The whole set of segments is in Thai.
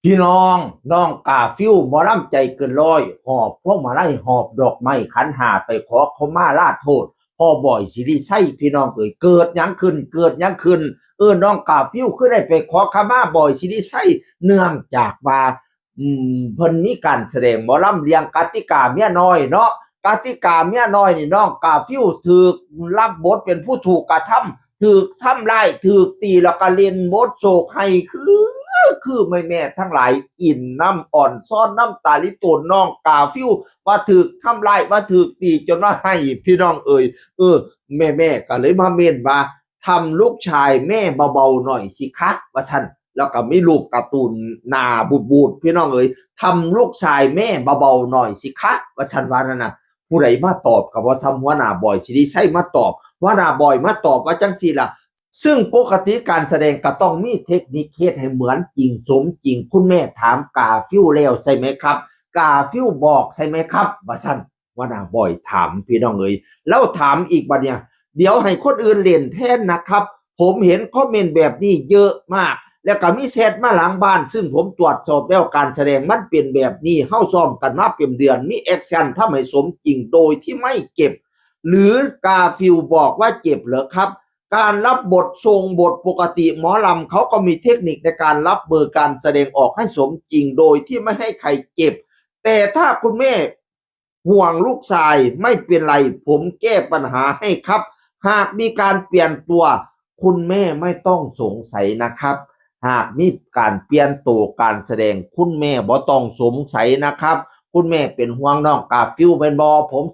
พี่น้องกาฟิวหมอลำใจเกินร้อยหอบพวกมาไล่หอบดอกไม้ขันหาไปขอเขามาลาโทษพ่อบ่อยสิริไส้พี่น้องเกิดยังขึ้นน้องกาฟิวคือได้ไปขอขมาบ่อยสิริไส้เนื่องจากว่าเพิ่นมีการแสดงหมอลำเรียงกติกาเมียน้อยเนาะกติกาเมียน้อยนี่น้องกาฟิวถูกรับบทเป็นผู้ถูกกระทำถูกทำร้ายถูกตีแล้วก็เล่นบทโศกให้คือแม่ทั้งหลายอินน้ำอ่อนซ่อนน้ำตาลิตูนน้องกาฟิวว่าถึกทำลายว่าถึกตีจนว่าให้พี่น้องแม่ก็เลยมาเมนว่าทำลูกชายแม่เบาๆหน่อยสิคะว่าฉันแล้วก็ไม่ลูกการ์ตูนหนาบูดพี่น้องทำลูกชายแม่เบาๆหน่อยสิคะว่าฉันว่านั่นนะผู้ใดมาตอบกับว่าซ้ำหัวหน้าบ่อยสิริใช่มาตอบหัวหน้าบ่อยมาตอบว่าจังสิล่ะซึ่งปกติการแสดงก็ต้องมีเทคนิคเฮ็ดให้เหมือนจริงสมจริงคุณแม่ถามกาฟิวแล้วใช่ไหมครับกาฟิวบอกใช่ไหมครับว่าซั่นว่าน่าบ่อยถามพี่น้องแล้วถามอีกบัดเนี่ยเดี๋ยวให้คนอื่นเล่นแทนนะครับผมเห็นคอมเมนต์แบบนี้เยอะมากแล้วก็มีแชทมาหลังบ้านซึ่งผมตรวจสอบแล้วการแสดงมันเป็นแบบนี้เฮาซ้อมกันมาเป็นเดือนมีแอคชั่นทำให้สมจริงโดยที่ไม่เก็บหรือกาฟิวบอกว่าเจ็บเหรอครับการรับบททรงบทปกติหมอลำเขาก็มีเทคนิคในการรับมือการแสดงออกให้สมจริงโดยที่ไม่ให้ใครเจ็บแต่ถ้าคุณแม่ห่วงลูกชายไม่เป็นไรผมแก้ปัญหาให้ครับหากมีการเปลี่ยนตัวคุณแม่ไม่ต้องสงสัยนะครับหากมีการเปลี่ยนตัวการแสดงคุณแม่บ่ต้องสงสัยนะครับคุณแม่เป็นห่วงน้องกาฟิวเป็นบอผม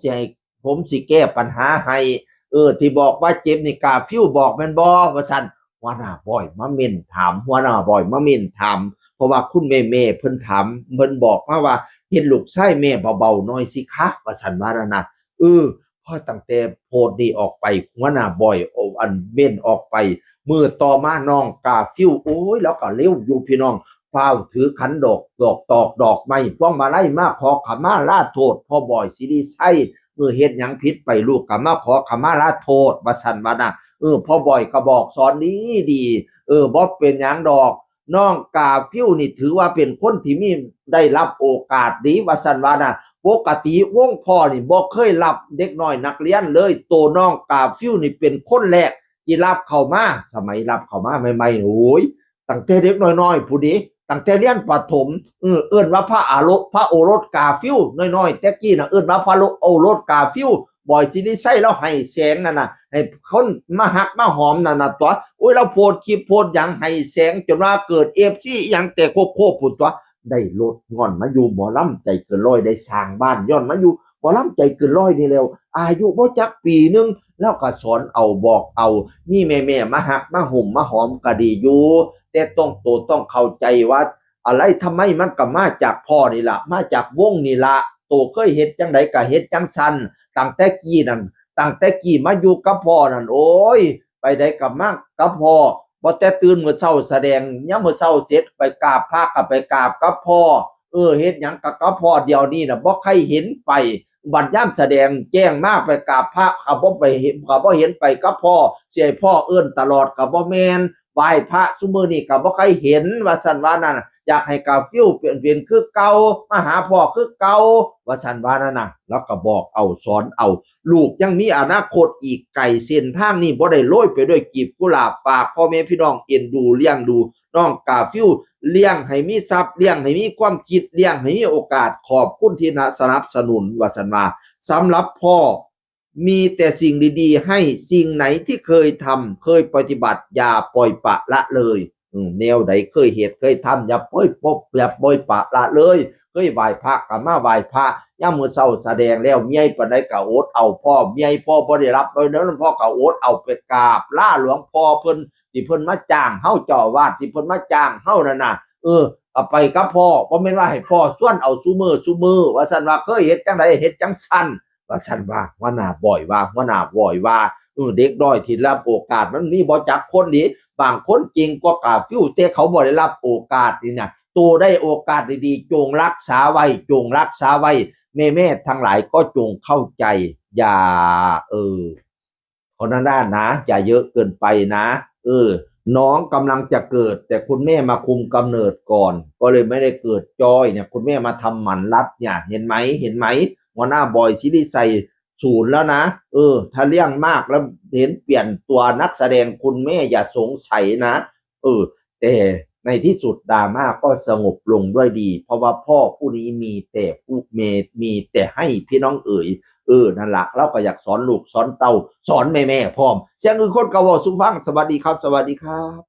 สิแก้ปัญหาให้ที่บอกว่าเจ็บนี่กาฟิวบอกแม่นบ่ว่าซั่นหัวหน้าบ่อยมาเม่นถามหัวหน้าบ่อยมาเม่นถามเพราะว่าคุณแม่เพิ่นถามเพิ่นบอกมาว่าเห็นลูกชายแม่เบาๆหน่อยสิคะว่าซั่นว่านั่นน่ะพอตั้งแต่โพสต์นี้ออกไปหัวหน้าบ่อยอันเม่นออกไปมื้อต่อมาน้องกาฟิวโอ้ยแล้วก็เร็วอยู่พี่น้องฟ้าวถือขันดอกไม้พวงมาลัยมาขอขมาลาโทษพ่อบ่อยสิริไสมือเฮ็ดหยังผิดไปลูกก็มาขอขมาลาโทษว่าซั่นว่าน่ะพ่อบ่อยก็บอกสอนดีบ่เป็นหยังดอกน้องกาฟิวนี่ถือว่าเป็นคนที่มีได้รับโอกาสดีว่าซั่นว่าน่ะปกติวงพ่อนี่บ่เคยรับเด็กน้อยนักเรียนเลยโตน้องกาฟิวนี่เป็นคนแรกที่รับเข้ามาสมัยรับเข้ามาใหม่ๆโอ้ยตั้งแต่เด็กน้อยๆผู้นี้ตั้งแต่เรียนประถมเอิ้นว่าพระโอรสกาฟิวน้อยๆแต่กี้น่ะเอิ้นว่าพระโอรสกาฟิวบ่อยสิริไสแล้วให้แสงนั่นน่ะให้คนมาฮักมาหอมนั่นน่ะตัวโอ้ยเราโพสต์คลิปโพสต์หยังให้แสงจนว่าเกิด FC หยังแต่โคบพุ่นตัวได้รถงอนมาอยู่หมอลำใจเกินร้อยได้สร้างบ้านย้อนมาอยู่หมอลำใจเกินร้อยนี่แล้วอายุบ่จักปีนึงแล้วก็สอนเอาบอกเอามีแม่ๆมาฮักมาห่มมาหอมก็ดีอยู่แต่ต้องเข้าใจว่าอะไรทำไมมันก็มาจากพ่อนี่ล่ะมาจากวงนี่ล่ะโตเคยเฮ็ดจังไดก็เฮ็ดจังซั่นตั้งแต่กี้มาอยู่กับพ่อนั่นโอ้ยไปได้กับมากับพ่อบ่แต่ตื่นมื้อเช้าแสดงยามมื้อเช้าเสร็จไปกราบพระก็ไปกราบกับพ่อเฮ็ดหยังกับพ่อเดี๋ยวนี้น่ะบ่ใครเห็นไปบัดยามแสดงแจ้งมาไปกราบพระก็บ่เห็นไปกับพ่อสิให้พ่อเอิ้นตลอดก็บ่แม่นไหว้พระซุมื้อนี้ก็บ่ใครเห็นว่าซั่นว่านั่นอยากให้กาฟิวเปลี่ยนคือเก่ามาหาพ่อคือเก่าว่าซั่นว่านั่นน่ะแล้วก็บอกเอาสอนเอาลูกยังมีอนาคตอีกไกลเส้นทางนี้บ่ได้โรยไปด้วยกลีบกุหลาบฝากพ่อแม่พี่น้องเอ็นดูเลี้ยงดูน้องกาฟิวเลี้ยงให้มีทรัพย์เลี้ยงให้มีความคิดเลี้ยงให้มีโอกาสขอบคุณที่สนับสนุนว่าซั่นว่าสำหรับพ่อมีแต่สิ่งดีๆให้สิ่งไหนที่เคยทำเคยปฏิบัติอย่าปล่อยปละละเลยแนวใดเคยเหตุเคยทำอย่าปล่อยปะละเลยเคยไหว้พระก็มาไหว้พระยามมื้อเช้าแสดงแล้วเมียปานใดก็อดเอาพ่อเมียพ่อบ่ได้รับเด้อพ่อก็อดเอาไปกราบลาหลวงพ่อเพิ่นที่เพิ่นมาจ้างเฮาเจ้าอาวาสที่เพิ่นมาจ้างเฮานั่นน่ะเอาไปกับพ่อบ่แม่นว่าให้พ่อส่วนเอาซุมื้อว่าซั่นว่าเคยเฮ็ดจังไดเฮ็ดจังซั่นว่าซั่นว่าหัวหน้าบ่อยว่าเด็กน้อยที่รับโอกาสมันมีบ่จักคนนี้บางคนเก่งกว่ากาฟิวแต่เขาบ่ได้รับโอกาสนี่น่ะตัวได้โอกาสดีๆจงรักษาไว้แม่ทั้งหลายก็จงเข้าใจอย่าคนนั้นนะอย่าเยอะเกินไปนะ น้องกำลังจะเกิดแต่คุณแม่มาคุมกำเนิดก่อนก็เลยไม่ได้เกิดจอยเนี่ยคุณแม่มาทำหมันรัดเนี่ยเห็นไหมหัวหน้าบอยซีรีส์ใส่ศูนย์แล้วนะถ้าเลี่ยงมากแล้วเห็นเปลี่ยนตัวนักแสดงคุณแม่อย่าสงสัยนะแต่ในที่สุดดราม่าก็สงบลงด้วยดีเพราะว่าพ่อผู้นี้มีแต่ผู้มีแต่ให้พี่น้องเอ๋ยนั่นละเราก็อยากสอนลูกสอนเต้าสอนแม่พร้อมเสียงอื่นคนก็เว้าสู่ฟังสวัสดีครับสวัสดีครับ